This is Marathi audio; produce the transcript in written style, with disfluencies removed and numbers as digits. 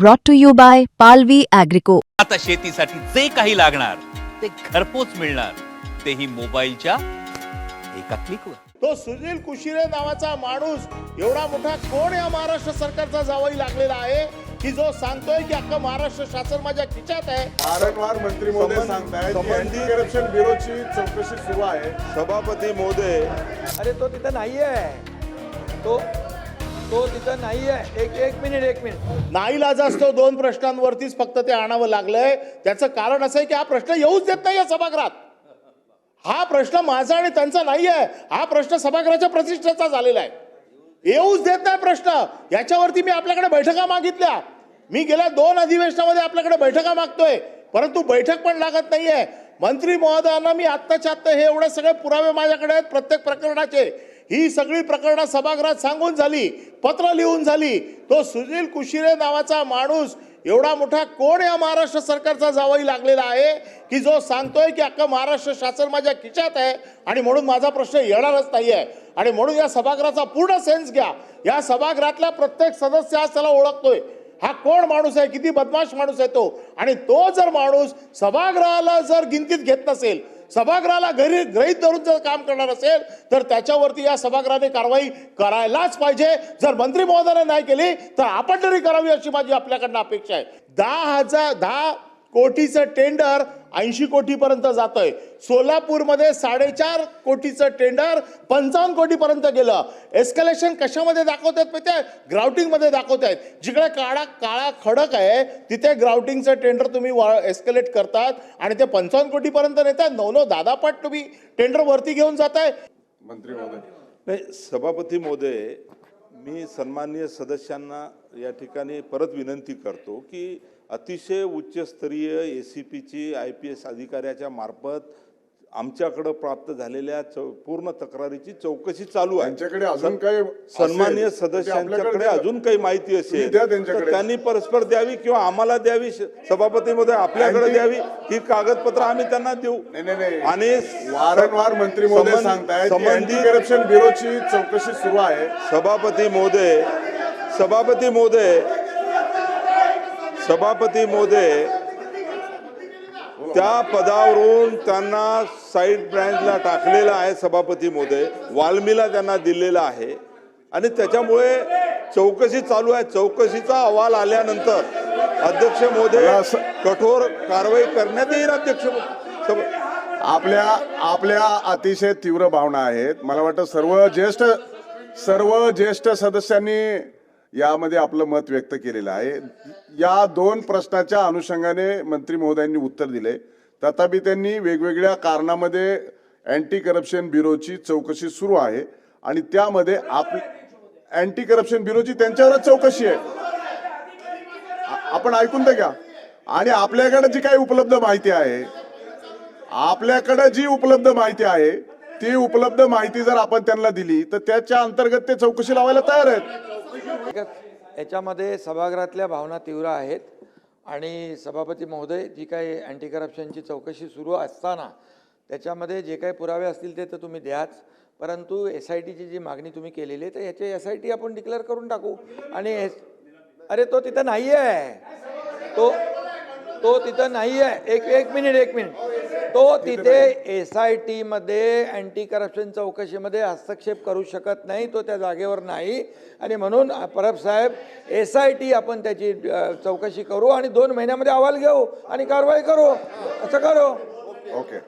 brought to you by Palvi Agrico. आता शेतीसाठी जे काही लागणार ते घरपोच मिळणार, तेही मोबाईलच्या एका क्लिकवर. तो सुनील कुशिरे नावाचा माणूस एवढा मोठा कोण या महाराष्ट्र सरकारचा जावई लागलेला आहे की जो सांगतोय की अख्खं महाराष्ट्र शासन माझ्या खिशात आहे. वारंवार मंत्री महोदय सांगतायत की अँटी करप्शन ब्युरोची चौकशी सुरू आहे. सभापती महोदय, अरे तो तिथं नाहीये, तो तिथं नाहीये. एक मिनिट नाईलाजास्तव दोन प्रश्नांवरतीच फक्त ते आणावं लागलंय. त्याचं कारण असं आहे की हा प्रश्न येऊच देत नाही या सभागृहात. हा प्रश्न माझा आणि त्यांचा नाहीये, हा प्रश्न सभागृहाच्या प्रतिष्ठेचा झालेला आहे. येऊच देत नाही प्रश्न. याच्यावरती मी आपल्याकडे बैठका मागितल्या. मी गेल्या 2 अधिवेशनामध्ये आपल्याकडे बैठका मागतोय, परंतु बैठक पण लागत नाहीये. मंत्री महोदयांना मी आत्ताच्या आत्ता हे एवढे सगळे पुरावे माझ्याकडे आहेत प्रत्येक प्रकरणाचे. ही सगळी प्रकरणं सभागृहात सांगून झाली, पत्र लिहून झाली. तो सुनील कुशिरे नावाचा माणूस एवढा मोठा कोण या महाराष्ट्र सरकारचा जावई लागलेला आहे की जो सांगतोय की अख्खं महाराष्ट्र शासन माझ्या खिशात आहे आणि म्हणून माझा प्रश्न येणारच नाहीये. आणि म्हणून या सभागृहाचा पूर्ण सेन्स घ्या. या सभागृहातला प्रत्येक सदस्य आज त्याला ओळखतोय. हा कोण माणूस आहे, किती बदमाश माणूस आहे तो. आणि तो जर माणूस सभागृहाला जर गिनतीत घेत नसेल, सभागृहाला गृहीत धरून जर काम करणार असेल, तर त्याच्यावरती या सभागृहाने कारवाई करायलाच पाहिजे. जर मंत्री महोदयाने नाही केली तर आपण तरी करावी अशी माझी आपल्याकडनं अपेक्षा आहे. 10 कोटीचं टेंडर 80 कोटीपर्यंत जातंय. सोलापूरमध्ये 4.5 कोटीचं टेंडर 55 कोटीपर्यंत गेलं. एस्केलेशन कशामध्ये दाखवतात माहिती आहे? ग्राउटिंगमध्ये दाखवतायत. जिकडे काळा खडक आहे तिथे ग्राउटिंगचं टेंडर तुम्ही एस्केलेट करतात आणि ते 55 कोटीपर्यंत नेतात. 9-10 पट तुम्ही टेंडर वरती घेऊन जाताय. मंत्री महोदय, नाही सभापती महोदय, मी सन्माननीय सदस्यांना या ठिकाणी परत विनंती करतो की अतिशय उच्चस्तरीय ACPची IPS अधिकाऱ्याच्या मार्फत आमच्याकडे प्राप्त झालेल्या पूर्ण तक्रारीची चौकशी चालू आहे. त्यांच्याकडे अजून काही सन्माननीय सदस्यांच्याकडे अजून काही माहिती असेल तर त्यांनी परस्पर द्यावी किंवा आम्हाला द्यावी. सभापती महोदय आपल्याकडे द्यावी. ही कागदपत्र आम्ही त्यांना देऊ. आणि वारंवार मंत्री महोदय सांगतायत की अँटी करप्शन ब्युरोची चौकशी सुरू आहे. सभापती महोदय त्या पदावरून त्यांना साईड ब्रँचला टाकलेलं आहे. सभापती महोदय वाल्मीला त्यांना दिलेला आहे आणि त्याच्यामुळे चौकशी चालू आहे. चौकशीचा अहवाल आल्यानंतर अध्यक्ष महोदय कठोर कारवाई करण्यात येईल. अध्यक्ष आपल्या अतिशय तीव्र भावना आहेत. मला वाटतं सर्व ज्येष्ठ सदस्यांनी यामध्ये आपलं मत व्यक्त केलेलं आहे. या 2 प्रश्नाच्या अनुषंगाने मंत्री महोदयांनी उत्तर दिले. तथापि त्यांनी वेगवेगळ्या कारणामध्ये अँटी करप्शन ब्युरोची चौकशी सुरू आहे आणि त्यामध्ये अँटी करप्शन ब्युरोची त्यांच्यावरच चौकशी आहे. आपण ऐकून तर घ्या. आणि आपल्याकडे जी काही उपलब्ध माहिती आहे, ती उपलब्ध माहिती जर आपण त्यांना दिली तर त्याच्या अंतर्गत ते चौकशी लावायला तयार आहेत. याच्यामध्ये सभागृहातल्या भावना तीव्र आहेत आणि सभापती महोदय जी काही अँटी करप्शनची चौकशी सुरू असताना त्याच्यामध्ये जे काही पुरावे असतील ते तर तुम्ही द्याच, परंतु SITची जी मागणी तुम्ही केलेली आहे तर याचे SIT आपण डिक्लेअर करून टाकू. आणि अरे तो तिथं नाही आहे, तो तिथं नाही आहे. एक मिनिट तो तिथे SIT मध्ये अँटी करप्शन चौकशीमध्ये हस्तक्षेप करू शकत नाही. तो त्या जागेवर नाही आणि म्हणून परब साहेब SIT आपण त्याची चौकशी करू आणि 2 महिन्यामध्ये अहवाल घेऊ आणि कारवाई करू. असं करू. ओके.